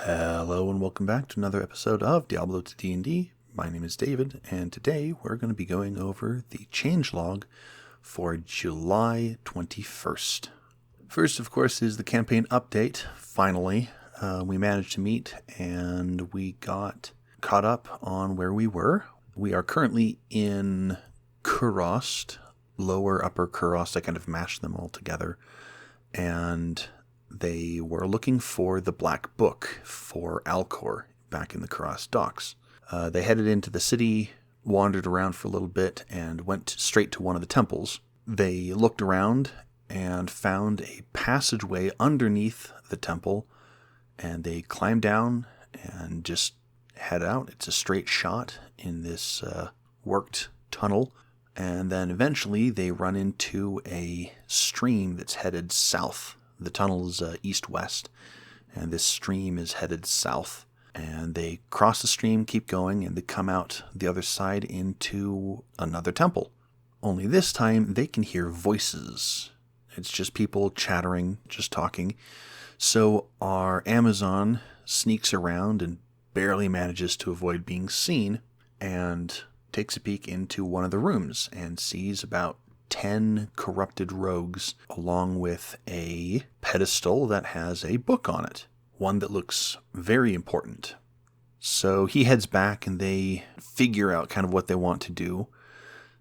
Hello and welcome back to another episode of Diablo to D&D. My name is David, and today we're going to be going over the changelog for July 21st. First, of course, is the campaign update. Finally, we managed to meet, and we got caught up on where we were. We are currently in Kurost, lower, upper Kurost. I kind of mashed them all together, and they were looking for the Black Book for Alcor back in the Kurost docks. They headed into the city, wandered around for a little bit, and went straight to one of the temples. They looked around and found a passageway underneath the temple, and they climbed down and just head out. It's a straight shot in this worked tunnel, and then eventually they run into a stream that's headed south. The tunnel is east-west, and this stream is headed south. And they cross the stream, keep going, and they come out the other side into another temple. Only this time, they can hear voices. It's just people chattering, just talking. So our Amazon sneaks around and barely manages to avoid being seen, and takes a peek into one of the rooms and sees about 10 corrupted rogues, along with a pedestal that has a book on it, one that looks very important. So he heads back and they figure out kind of what they want to do.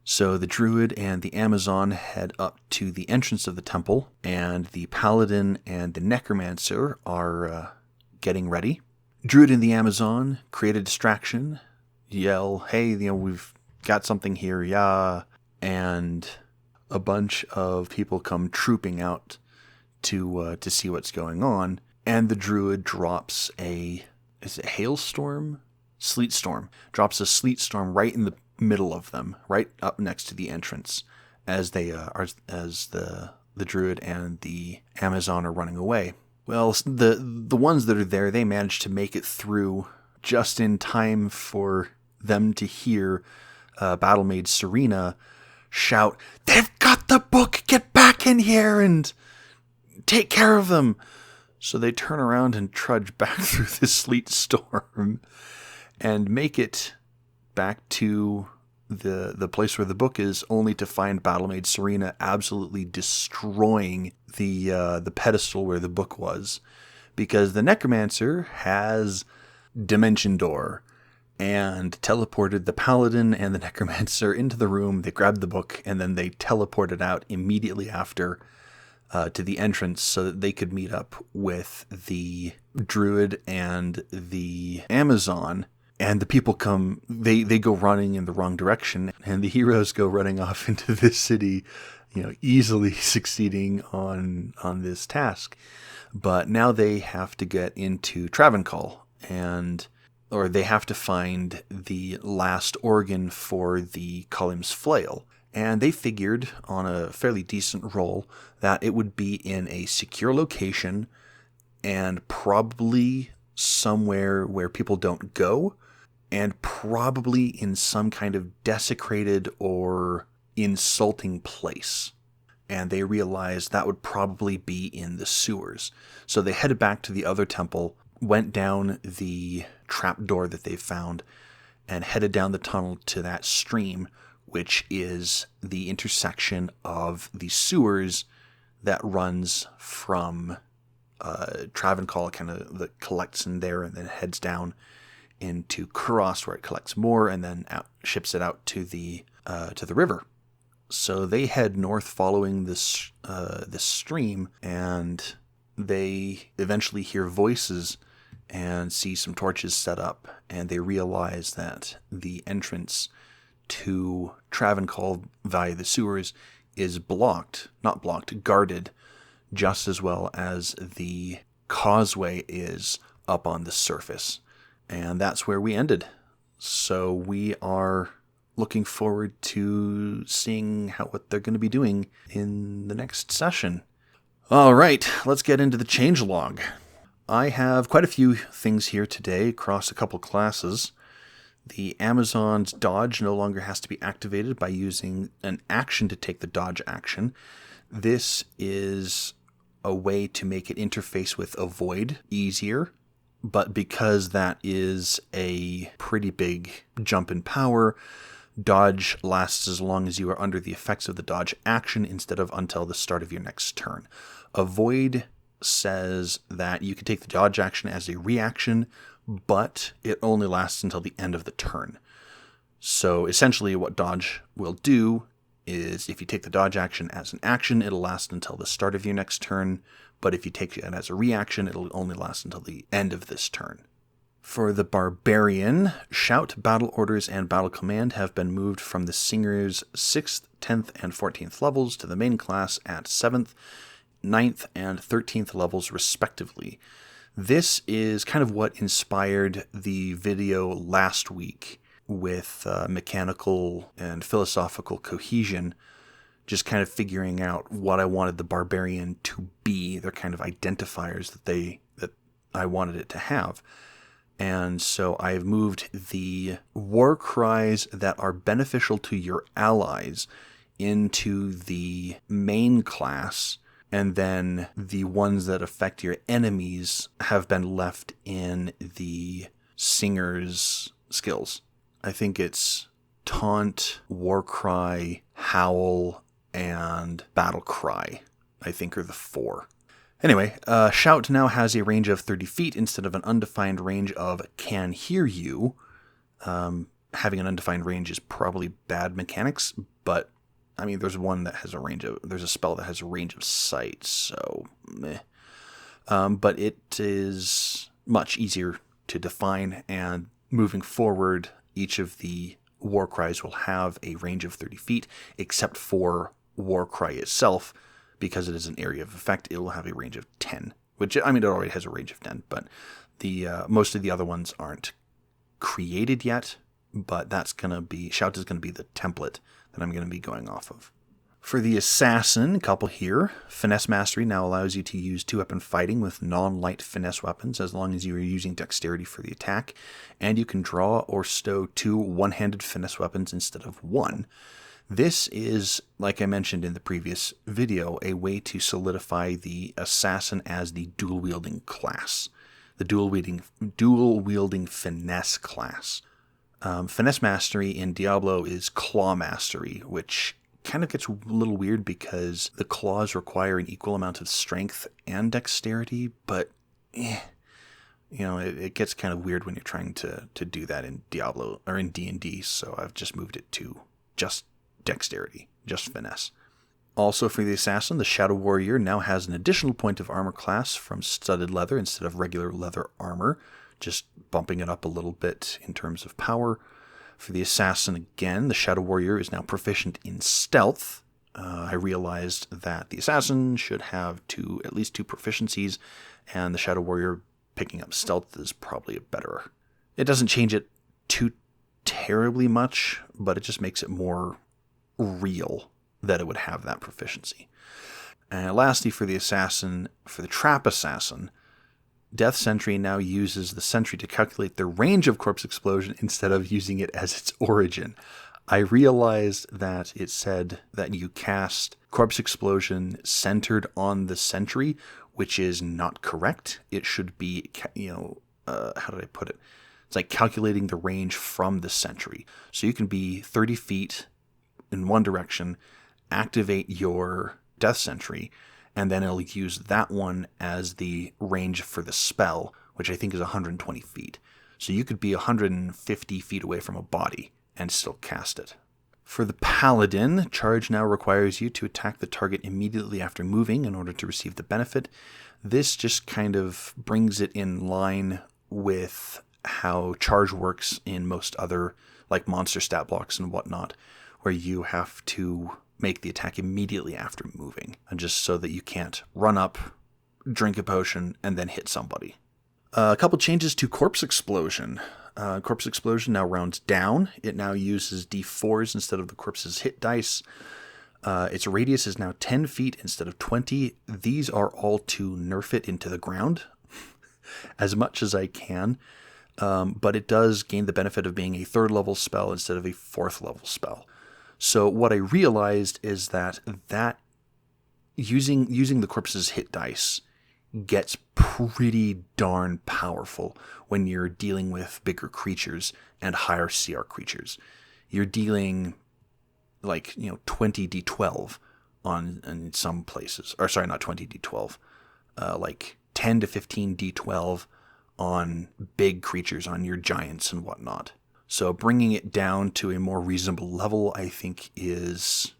So the druid and the Amazon head up to the entrance of the temple, and the paladin and the necromancer are getting ready. Druid and the Amazon create a distraction, yell, "Hey, we've got something here, yeah," and a bunch of people come trooping out to see what's going on, and the druid drops is it hailstorm? Sleet storm. Drops a sleet storm right in the middle of them, right up next to the entrance, as they as the druid and the Amazon are running away. Well, the ones that are there, they manage to make it through just in time for them to hear Battlemaid Serena shout, "They've got the book! Get back in here and take care of them!" So they turn around and trudge back through this sleet storm and make it back to the place where the book is, only to find Battlemaid Serena absolutely destroying the pedestal where the book was, because the necromancer has Dimension Door and teleported the paladin and the necromancer into the room. They grabbed the book, and then they teleported out immediately after to the entrance so that they could meet up with the druid and the Amazon. And the people come, they go running in the wrong direction, and the heroes go running off into this city, easily succeeding on this task. But now they have to get into Travancore, or they have to find the last organ for the Culim's flail. And they figured on a fairly decent roll that it would be in a secure location and probably somewhere where people don't go, and probably in some kind of desecrated or insulting place. And they realized that would probably be in the sewers. So they headed back to the other temple, went down the trapdoor that they found, and headed down the tunnel to that stream, which is the intersection of the sewers that runs from Travancore, kind of that collects in there and then heads down into Kurost, where it collects more and then ships it out to the river. So they head north following this stream, and they eventually hear voices and see some torches set up, and they realize that the entrance to Travancore via the sewers is guarded, just as well as the causeway is up on the surface. And that's where we ended. So we are looking forward to seeing what they're going to be doing in the next session. All right, let's get into the changelog. I have quite a few things here today across a couple classes. The Amazon's dodge no longer has to be activated by using an action to take the dodge action. This is a way to make it interface with avoid easier. but because that is a pretty big jump in power, dodge lasts as long as you are under the effects of the dodge action instead of until the start of your next turn. Avoid says that you can take the dodge action as a reaction, but it only lasts until the end of the turn. So essentially what dodge will do is if you take the dodge action as an action, it'll last until the start of your next turn, but if you take it as a reaction, it'll only last until the end of this turn. For the Barbarian, Shout, Battle Orders, and Battle Command have been moved from the Singer's 6th, 10th, and 14th levels to the main class at 7th, 9th, and 13th levels respectively. This is kind of what inspired the video last week with mechanical and philosophical cohesion, just kind of figuring out what I wanted the Barbarian to be. They're kind of identifiers that I wanted it to have. And so I've moved the war cries that are beneficial to your allies into the main class, and then the ones that affect your enemies have been left in the Singer's skills. I think it's Taunt, War Cry, Howl, and Battle Cry, I think are the 4. Anyway, Shout now has a range of 30 feet instead of an undefined range of can hear you. Having an undefined range is probably bad mechanics, but I mean, there's a spell that has a range of sight, so meh. But it is much easier to define, and moving forward, each of the war cries will have a range of 30 feet, except for War Cry itself. Because it is an area of effect, it will have a range of 10, which, I mean, it already has a range of 10, but the most of the other ones aren't created yet, but Shout is going to be the template that I'm going to be going off of. For the Assassin couple here, Finesse Mastery now allows you to use 2-weapon fighting with non-light finesse weapons as long as you are using dexterity for the attack, and you can draw or stow 2 one-handed finesse weapons instead of 1. This is, like I mentioned in the previous video, a way to solidify the Assassin as the dual-wielding class, the dual-wielding finesse class. Finesse Mastery in Diablo is Claw Mastery, which kind of gets a little weird because the claws require an equal amount of strength and dexterity, but it gets kind of weird when you're trying to do that in Diablo or in D&D, so I've just moved it to just dexterity, just finesse. Also for the Assassin, the Shadow Warrior now has an additional point of armor class from studded leather instead of regular leather armor, just bumping it up a little bit in terms of power. For the Assassin again, the Shadow Warrior is now proficient in stealth. I realized that the Assassin should have at least 2 proficiencies, and the Shadow Warrior picking up stealth is probably better. It doesn't change it too terribly much, but it just makes it more real that it would have that proficiency. And lastly, for the Trap Assassin, Death Sentry now uses the sentry to calculate the range of Corpse Explosion instead of using it as its origin. I realized that it said that you cast Corpse Explosion centered on the sentry, which is not correct. It should be, how did I put it? It's like calculating the range from the sentry. So you can be 30 feet in one direction, activate your Death Sentry, and then it'll use that one as the range for the spell, which I think is 120 feet. So you could be 150 feet away from a body and still cast it. For the Paladin, Charge now requires you to attack the target immediately after moving in order to receive the benefit. This just kind of brings it in line with how Charge works in most other, like monster stat blocks and whatnot, where you have to make the attack immediately after moving, and just so that you can't run up, drink a potion, and then hit somebody. A couple changes to Corpse Explosion. Corpse Explosion now rounds down. It now uses d4s instead of the corpse's hit dice. Its radius is now 10 feet instead of 20. These are all to nerf it into the ground as much as I can. But it does gain the benefit of being a 3rd level spell instead of a 4th level spell. So what I realized is that using the corpse's hit dice gets pretty darn powerful when you're dealing with bigger creatures and higher CR creatures. You're dealing 20 D12 in some places. Or sorry, not 20 D12. Like 10 to 15 D12 on big creatures, on your giants and whatnot. So bringing it down to a more reasonable level, I think, is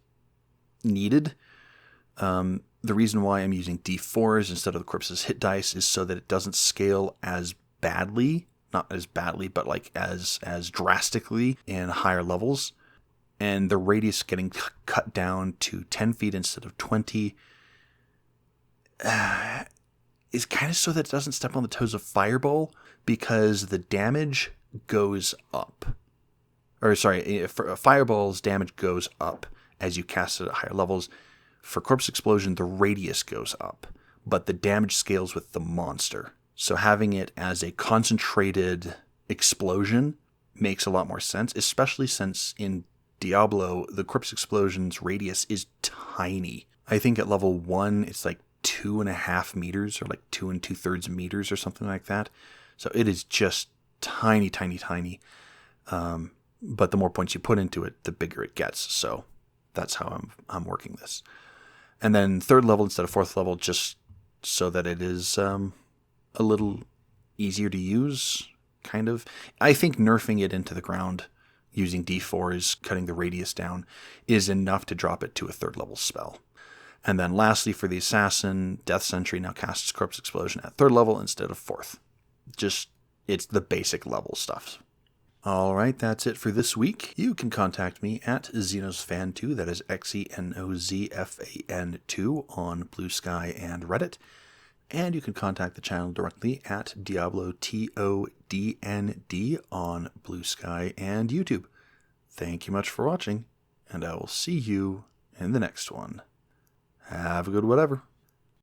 needed. The reason why I'm using D4s instead of the corpse's hit dice is so that it doesn't scale as badly, not as badly, but as drastically in higher levels. And the radius getting cut down to 10 feet instead of 20 is kind of so that it doesn't step on the toes of Fireball, because the damage goes up. Or sorry, for Fireball's damage goes up as you cast it at higher levels. For Corpse Explosion, the radius goes up, but the damage scales with the monster. So having it as a concentrated explosion makes a lot more sense, especially since in Diablo, the Corpse Explosion's radius is tiny. I think at level 1, it's like 2.5 meters, or like 2 2/3 meters or something like that. So it is just tiny, tiny, tiny. But the more points you put into it, the bigger it gets. So that's how I'm working this. And then 3rd level instead of 4th level, just so that it is a little easier to use, kind of. I think nerfing it into the ground using D4s, cutting the radius down, is enough to drop it to a 3rd level spell. And then lastly, for the Assassin, Death Sentry now casts Corpse Explosion at 3rd level instead of 4th. Just, it's the basic level stuff. Alright, that's it for this week. You can contact me at XenosFan2, that is XENOZFAN2 on Blue Sky and Reddit. And you can contact the channel directly at Diablo TODND on Blue Sky and YouTube. Thank you much for watching, and I will see you in the next one. Have a good whatever.